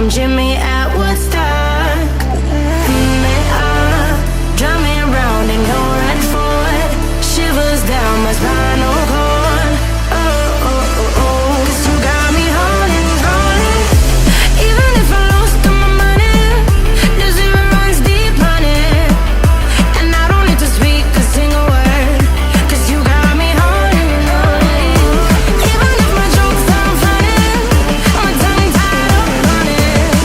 Jimmy at Woodstock. They are drumming round and going forward. Shivers down my spinal cord. Oh, oh, oh, oh. 'Cause you got me holding, rolling. Even if I lost all my money, the zero runs deep on it. And I don't need to speak a single word, 'cause you got me holding, rolling. Even if my jokes sound funny, my tongue tied up on it.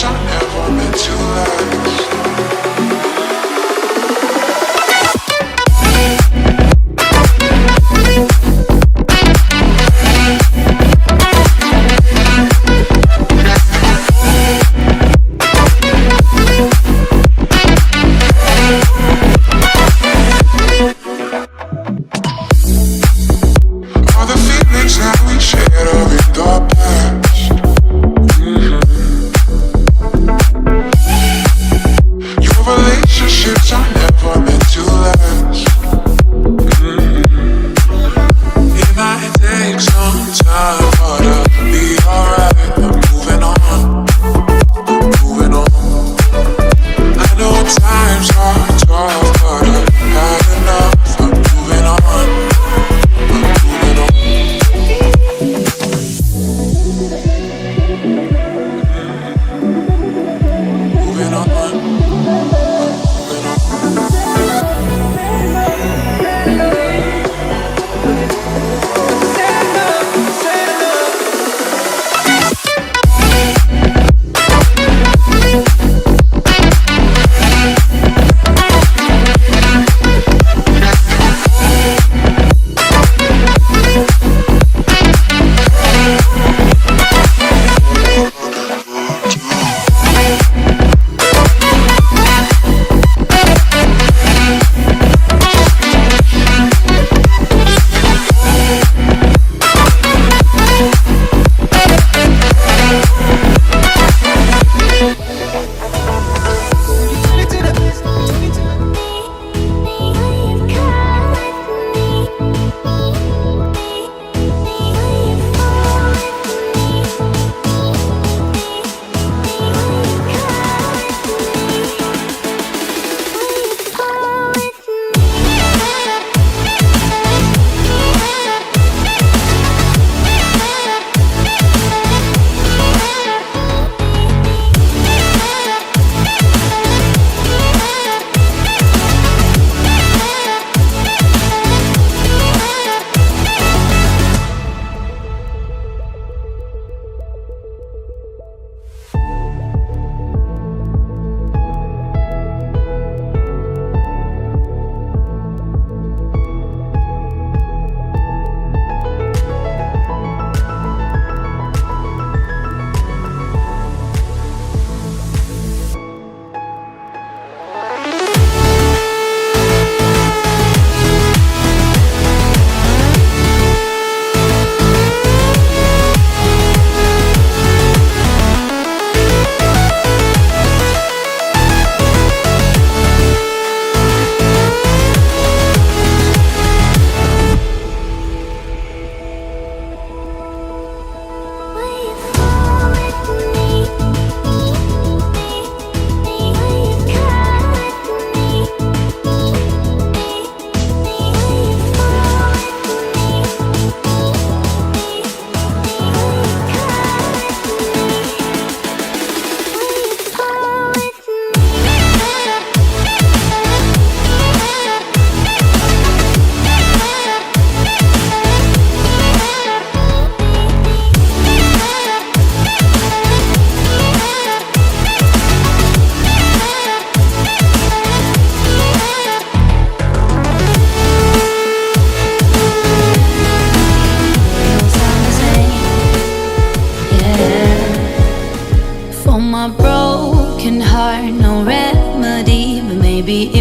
are never meant to last.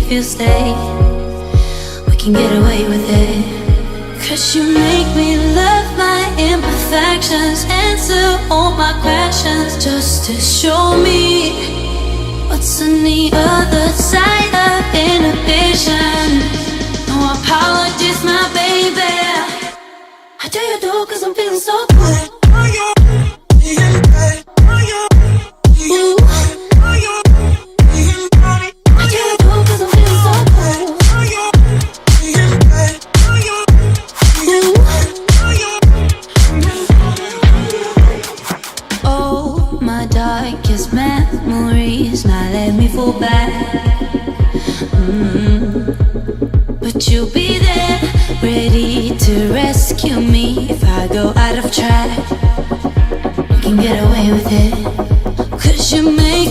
if you stay, we can get away with it. 'Cause you make me love my imperfections, answer all my questions, just to show me what's on the other side of inhibition. No apologies, my baby. How do you do? 'Cause I'm feeling so good. Ooh. Darkest memories now let me fall back. But you'll be there, ready to rescue me if I go out of track. We can get away with it. 'Cause you make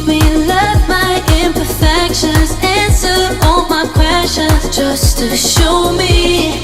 just to show me